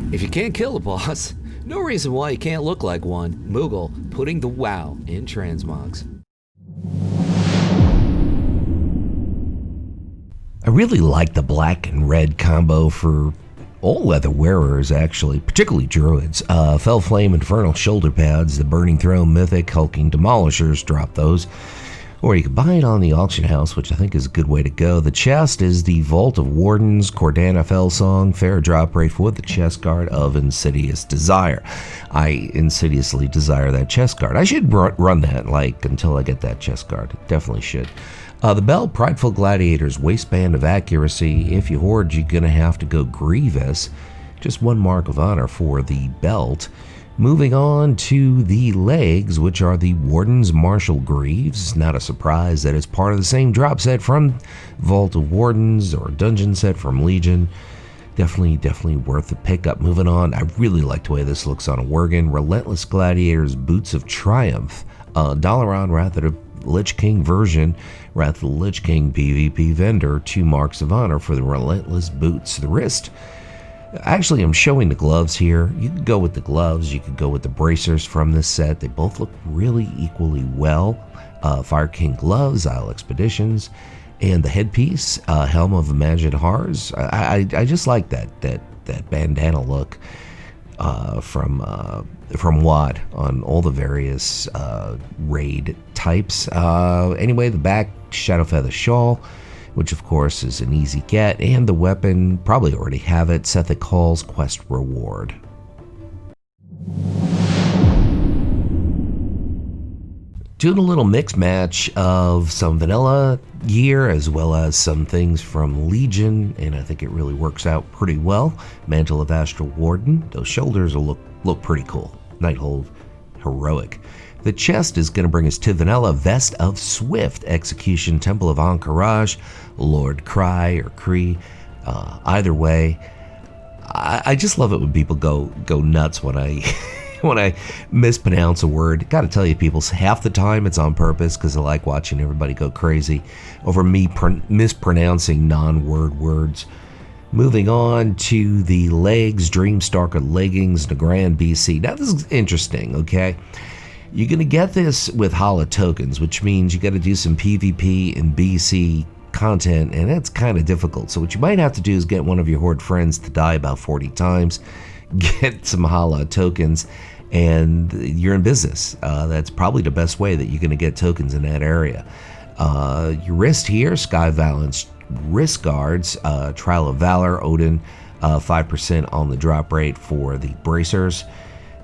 If you can't kill a boss, no reason why you can't look like one. Moogle putting the wow in transmogs. I really like the black and red combo for all leather wearers, actually, particularly druids. Fell Flame Infernal shoulder pads, the Burning Throne Mythic Hulking Demolishers, drop those. Or you can buy it on the auction house, which I think is a good way to go. The chest is the Vault of Wardens, Cordana Fellsong, fair drop rate for the chest guard of Insidious Desire. I insidiously desire that chest guard. I should run that, until I get that chest guard. Definitely should. The belt, Prideful Gladiator's Waistband of Accuracy. If you hoard, you're going to have to go Grievous. Just one mark of honor for the belt. Moving on to the legs, which are the Warden's Martial Greaves. Not a surprise that it's part of the same drop set from Vault of Wardens or dungeon set from Legion. Definitely worth the pickup. Moving on, I really like the way this looks on a Worgen. Relentless Gladiator's Boots of Triumph. Dalaran, Wrath of the Lich King version. Wrath of the Lich King PvP vendor. 2 marks of honor for the Relentless Boots. The wrist. Actually, I'm showing the gloves here. You could go with the gloves. You could go with the bracers from this set. They both look really equally well. Fire King gloves, Isle Expeditions, and the headpiece, Helm of Imagined Horrors. I just like that bandana look from WoD on all the various raid types. Anyway, the back, Shadowfeather Shawl, which of course is an easy get, and the weapon, probably already have it, Sethic Hall's Quest Reward. Doing a little mix match of some vanilla gear as well as some things from Legion, and I think it really works out pretty well. Mantle of Astral Warden, those shoulders will look pretty cool. Nighthold Heroic. The chest is going to bring us to vanilla. Vest of Swift Execution, Temple of Encourage, Lord Cry or Cree. Either way, I just love it when people go nuts when I when I mispronounce a word. Got to tell you, people, half the time it's on purpose because I like watching everybody go crazy over me mispronouncing non-word words. Moving on to the legs, Dreamstalker leggings, Nagrand BC. Now this is interesting, okay? You're going to get this with Hala tokens, which means you got to do some PvP and BC content, and it's kind of difficult. So what you might have to do is get one of your Horde friends to die about 40 times, get some Hala tokens, and you're in business. That's probably the best way that you're going to get tokens in that area. Your wrist here, Sky Valence wrist guards, Trial of Valor, Odin, 5% on the drop rate for the bracers.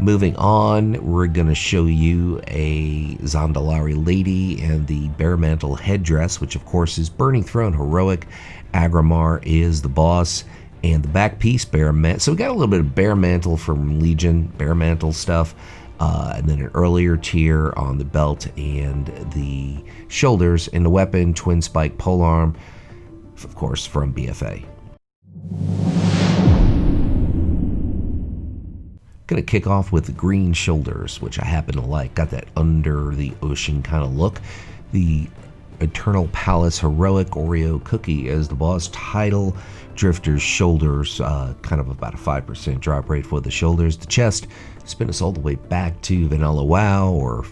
Moving on, we're going to show you a Zandalari lady and the Bare Mantle headdress, which of course is Burning Throne Heroic. Agramar is the boss, and the back piece, Bare Mantle. So we got a little bit of Bare Mantle from Legion, Bare Mantle stuff, and then an earlier tier on the belt and the shoulders, and the weapon, Twin Spike Polearm, of course, from BFA. Gonna kick off with the green shoulders, which I happen to like. Got that under the ocean kind of look. The Eternal Palace Heroic Oreo Cookie as the boss title. Drifter's shoulders, kind of about a 5% drop rate for the shoulders. The chest, spin us all the way back to Vanilla WoW, or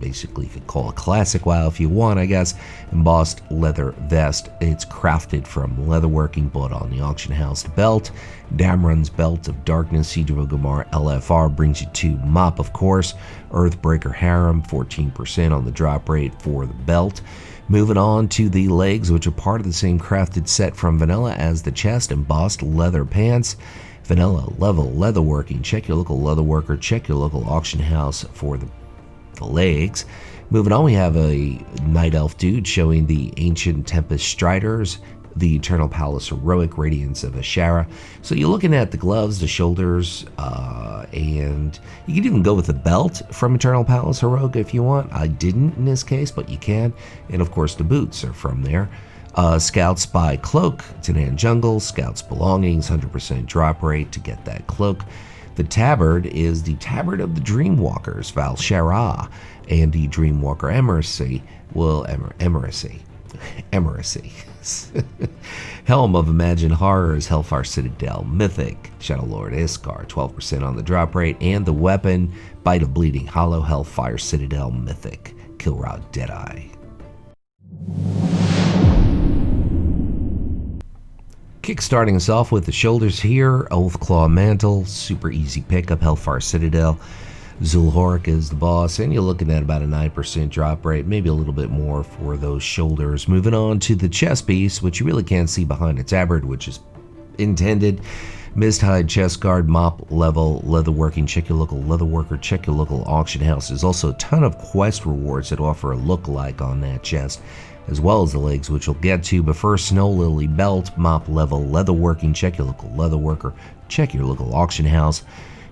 basically you could call it Classic WoW if you want, I guess. Embossed leather vest. It's crafted from leatherworking, bought on the auction house. The belt, Damron's Belt of Darkness, Siege of Orgrimmar LFR, brings you to Mop, of course. Earthbreaker Harem, 14% on the drop rate for the belt. Moving on to the legs, which are part of the same crafted set from Vanilla as the chest. Embossed leather pants. Vanilla level leatherworking. Check your local leatherworker. Check your local auction house for the legs. Moving on, we have a Night Elf dude showing the Ancient Tempest Striders, the Eternal Palace Heroic Radiance of Ashara. So you're looking at the gloves, the shoulders, and you can even go with the belt from Eternal Palace Heroic if you want. I didn't in this case, but you can. And of course the boots are from there. Scout Spy Cloak, Tanan Jungle, Scout's Belongings, 100% drop rate to get that cloak. The tabard is the Tabard of the Dreamwalkers, Val Shara, and the Dreamwalker Emiracy. Emiracy. Helm of Imagined Horrors, Hellfire Citadel, Mythic, Shadowlord Iskar, 12% on the drop rate, and the weapon, Bite of Bleeding Hollow, Hellfire Citadel, Mythic, Kilrog Deadeye. Kickstarting us off with the shoulders here, Oathclaw Mantle, super easy pickup, Hellfire Citadel. Zul'Horik is the boss, and you're looking at about a 9% drop rate, maybe a little bit more for those shoulders. Moving on to the chest piece, which you really can't see behind its tabard, which is intended. Misthide chest guard, mop level, leatherworking, check your local leatherworker, check your local auction house. There's also a ton of quest rewards that offer a look-alike on that chest, as well as the legs, which we'll get to. But first, Snow Lily belt, mop level, leatherworking, check your local leatherworker, check your local auction house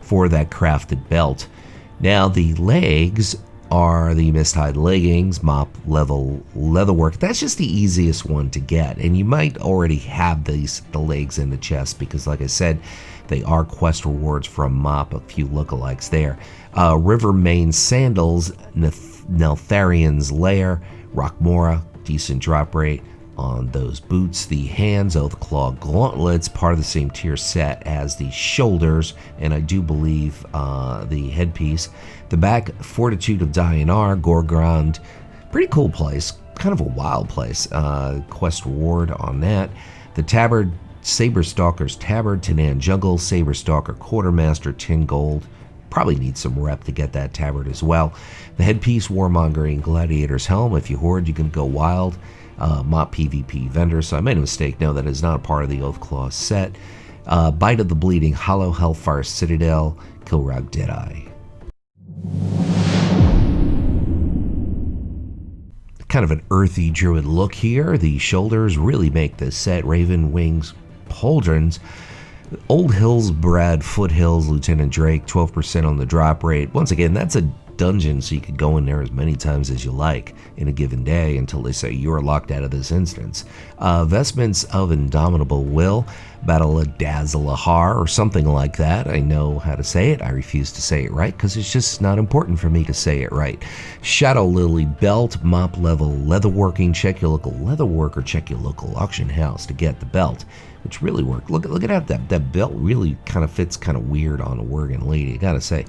for that crafted belt. Now the legs are the Misthide leggings, mop level leatherwork. That's just the easiest one to get, and you might already have the legs in the chest because, like I said, they are quest rewards from mop, a few lookalikes there. Rivermane sandals, Neltharian's lair, Rockmora, decent drop rate on those boots. The hands, Oathclaw gauntlets, part of the same tier set as the shoulders, and I do believe the headpiece. The back, Fortitude of Dianar, Gorgrond, pretty cool place, kind of a wild place. Quest reward on that. The tabard, Saberstalker's tabard, Tanan Jungle, Saberstalker Quartermaster, 10 gold. Probably need some rep to get that tabard as well. The headpiece, Warmongering Gladiator's helm. If you hoard, you can go wild. Mop PvP vendor, so I made a mistake. No, that is not part of the Oathclaw set. Bite of the Bleeding Hollow, Hellfire Citadel, Kilrog Deadeye. Kind of an earthy druid look here. The shoulders really make this set. Raven Wings Pauldrons. Old Hills Brad, Foothills, Lieutenant Drake, 12% on the drop rate. Once again, that's a dungeon, so you could go in there as many times as you like in a given day until they say you're locked out of this instance. Vestments of Indomitable Will, Battle of Dazzlahar, or something like that. I know how to say it. I refuse to say it right because it's just not important for me to say it right. Shadow Lily belt, mop level leatherworking. Check your local leatherworker, check your local auction house to get the belt, which really worked. Look at that belt really kind of fits kind of weird on a Worgen lady, I gotta say.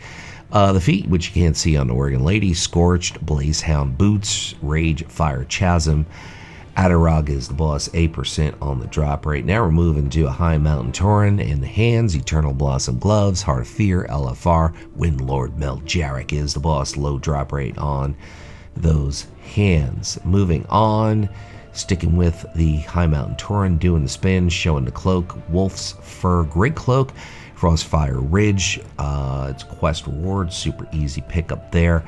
The feet, which you can't see on the Worgen lady, Scorched, Blazehound boots, Rage, Fire, Chasm. Adarog is the boss, 8% on the drop rate. Now we're moving to a High Mountain Tauren in the hands, Eternal Blossom gloves, Heart of Fear, LFR, Windlord Melt Jarek is the boss, low drop rate on those hands. Moving on, sticking with the High Mountain Tauren, doing the spin, showing the cloak, Wolf's Fur, Great Cloak, Frostfire Ridge, it's quest reward, super easy pickup there.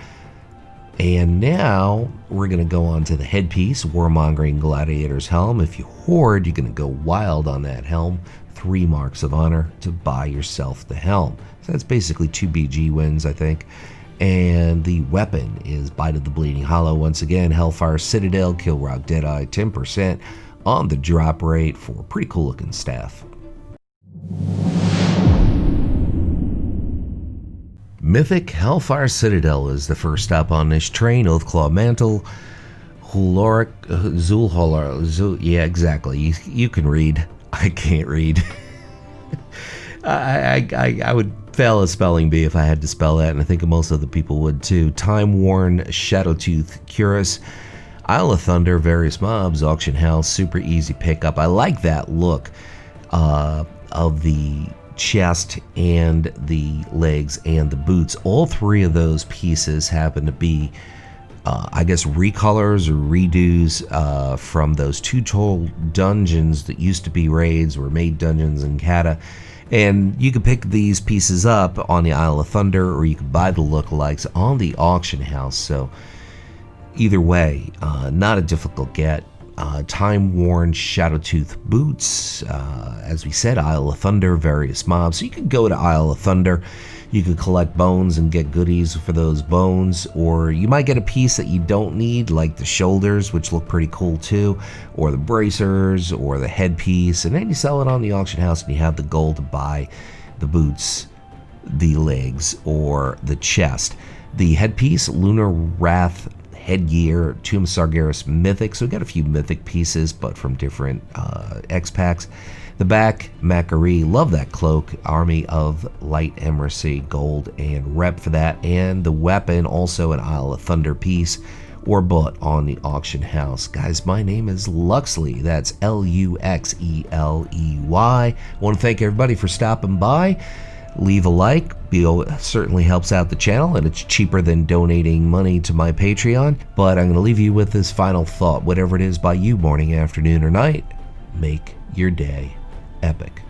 And now we're going to go on to the headpiece, Warmongering Gladiator's helm. If you hoard, you're going to go wild on that helm. 3 marks of honor to buy yourself the helm. So that's basically 2 BG wins, I think. And the weapon is Bite of the Bleeding Hollow. Once again, Hellfire Citadel, Kilrog Deadeye, 10% on the drop rate for a pretty cool looking staff. Mythic Hellfire Citadel is the first stop on this train. Oathclaw Mantle, Zul'Horik, yeah, exactly. You can read. I can't read. I would fail a spelling bee if I had to spell that, and I think most other people would too. Time Worn, Shadowtooth Cuirass, Isle of Thunder, various mobs, auction house, super easy pickup. I like that look of the chest and the legs and the boots. All 3 of those pieces happen to be I guess recolors or redos from those 2 total dungeons that used to be raids or made dungeons in Cata. And you could pick these pieces up on the Isle of Thunder, or you could buy the lookalikes on the auction house. So either way, not a difficult get. Time-worn Shadowtooth boots, as we said, Isle of Thunder, various mobs. So you could go to Isle of Thunder, you could collect bones and get goodies for those bones, or you might get a piece that you don't need, like the shoulders, which look pretty cool too, or the bracers, or the headpiece, and then you sell it on the auction house and you have the gold to buy the boots, the legs, or the chest. The headpiece, Lunar Wrath headgear, Tomb of Sargeras Mythic. So we got a few Mythic pieces, but from different xpacs. The back, Macquarie, love that cloak, Army of Light Emercy, gold and rep for that. And the weapon, also an Isle of Thunder piece, or bought on the auction house. Guys, my name is Luxeley. That's Luxeley. I want to thank everybody for stopping by. Leave a like. Certainly helps out the channel, and it's cheaper than donating money to my Patreon. But I'm going to leave you with this final thought. Whatever it is by you, morning, afternoon, or night, make your day epic.